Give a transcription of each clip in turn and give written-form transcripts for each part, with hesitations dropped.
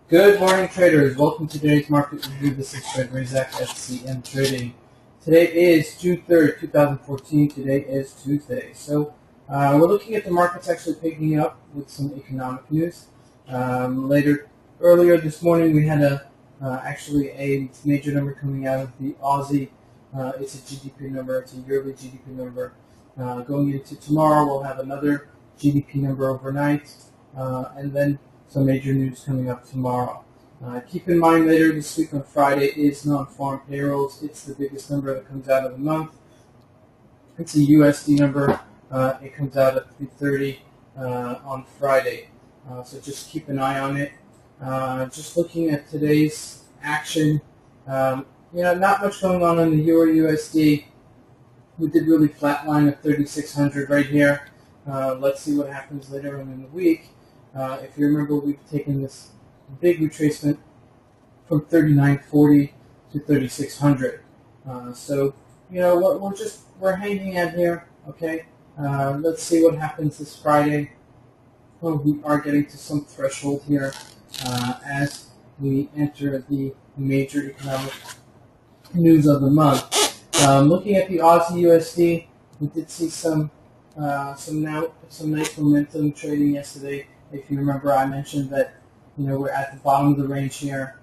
Good morning, traders. Welcome to today's market review. This is Razak at CMTrading. Today is June 3rd, 2014. Today is Tuesday. So we're looking at the markets actually picking up with some economic news. Earlier this morning, we had actually a major number coming out of the Aussie. It's a GDP number. It's a yearly GDP number. Going into tomorrow, we'll have another GDP number overnight, and then some major news coming up tomorrow. Keep in mind later this week on Friday is non-farm payrolls. It's the biggest number that comes out of the month. It's a USD number. It comes out at 3:30 on Friday. So just keep an eye on it. Just looking at today's action, not much going on the Euro USD. We did really flatline at 3,600 right here. Let's see what happens later on in the week. If you remember, we've taken this big retracement from 39.40 to 3,600. So, we're hanging out here, okay? Let's see what happens this Friday. Well, we are getting to some threshold here as we enter the major economic news of the month. Looking at the Aussie USD, we did see some nice momentum trading yesterday. If you remember, I mentioned that we're at the bottom of the range here,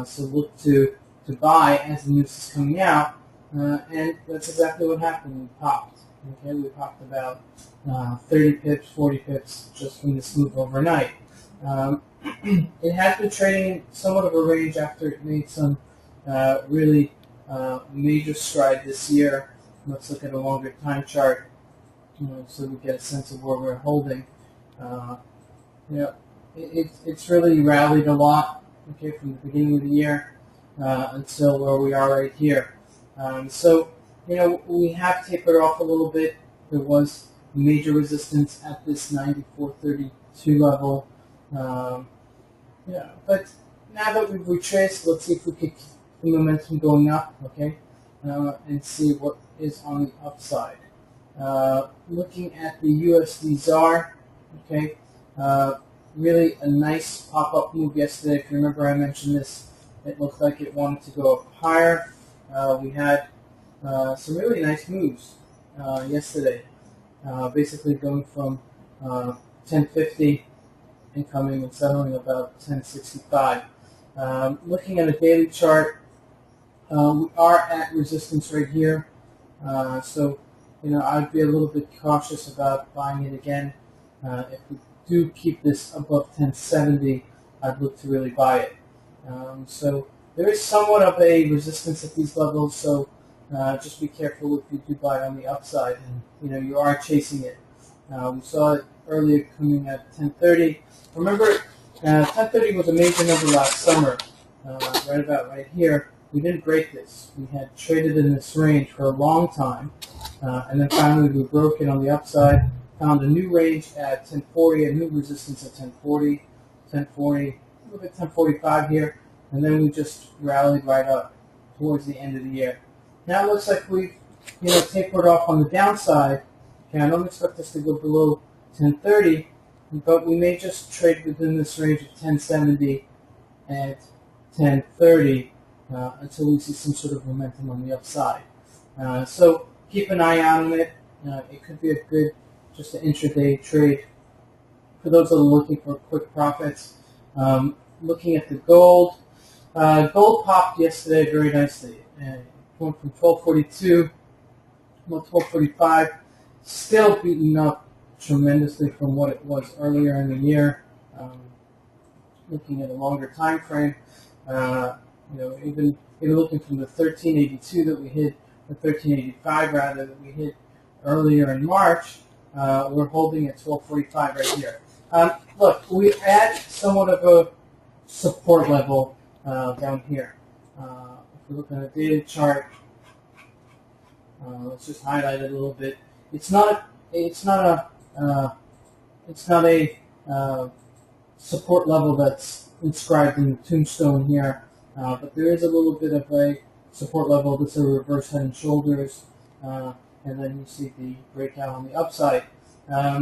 so look to buy as the news is coming out, and that's exactly what happened. We popped. Okay, we popped about 30 pips, 40 pips just from this move overnight. It has been trading somewhat of a range after it made some really major stride this year. Let's look at a longer time chart, so we get a sense of where we're holding. It's really rallied a lot, okay, from the beginning of the year until where we are right here. We have tapered off a little bit. There was major resistance at this 94.32 level. But now that we've retraced, let's see if we could keep the momentum going up, okay, and see what is on the upside. Looking at the USD ZAR, okay, really a nice pop-up move yesterday. If you remember, I mentioned this. It looked like it wanted to go up higher. We had some really nice moves yesterday, basically going from 1050 and coming and settling about 1065. Looking at a daily chart, we are at resistance right here. So I'd be a little bit cautious about buying it again. If we do keep this above 1070, I'd look to really buy it. So there is somewhat of a resistance at these levels, so just be careful if you do buy it on the upside and you are chasing it. We saw it earlier coming at 1030. Remember, 1030 was a major number last summer, right about right here. We didn't break this. We had traded in this range for a long time, and then finally we broke it on the upside, found a new range at 1040, a new resistance at 1040, a little bit 1045 here, and then we just rallied right up towards the end of the year. Now it looks like we've tapered off on the downside. Okay, I don't expect us to go below 1030, but we may just trade within this range of 1070 and 1030 until we see some sort of momentum on the upside. So keep an eye out on it. It could be a good, just an intraday trade for those that are looking for quick profits. Looking at the gold, gold popped yesterday very nicely. Went from 1242 to 1245, still beaten up tremendously from what it was earlier in the year. Looking at a longer time frame, even looking from the 1382 that we hit, the 1385 rather that we hit earlier in March, we're holding at 1245 right here. Look, we had somewhat of a support level down here. If we look at a daily chart, let's just highlight it a little bit. It's not a support level that's inscribed in the tombstone here, but there is a little bit of a support level. This is a reverse head and shoulders, and then you see the breakout on the upside.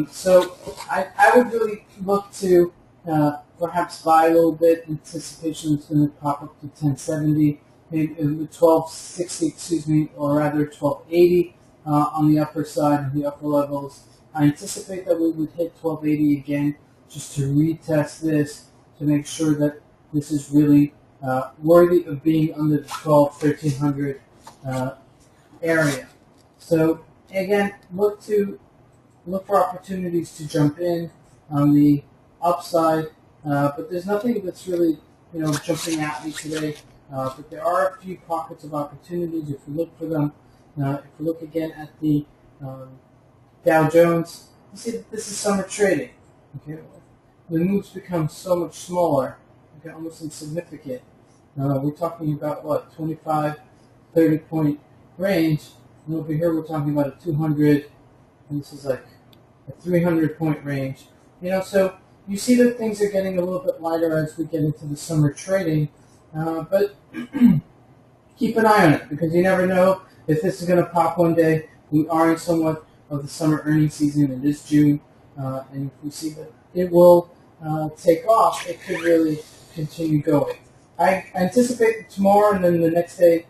So I would really look to perhaps buy a little bit. Anticipation is going to pop up to 1070, maybe 1260, excuse me, or rather 1280 on the upper side, the upper levels. I anticipate that we would hit 1280 again, just to retest this to make sure that this is really worthy of being under the 1300 area. So again, look for opportunities to jump in on the upside, but there's nothing that's really jumping at me today. But there are a few pockets of opportunities if we look for them. If we look again at the Dow Jones, you see that this is summer trading. Okay, the moves become so much smaller, okay, almost insignificant. We're talking about what, 25, 30 point range, and over here we're talking about a 200, and this is like a 300 point range. So you see that things are getting a little bit lighter as we get into the summer trading, but keep an eye on it because you never know if this is going to pop one day. We are in somewhat of the summer earnings season. It is June, and if we see that it will take off, it could really continue going. I anticipate that tomorrow and then the next day,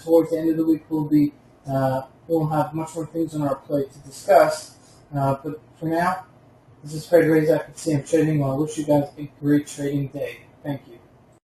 towards the end of the week, we'll have much more things on our plate to discuss. But for now, this is Razak at CMTrading. I wish you guys a great trading day. Thank you.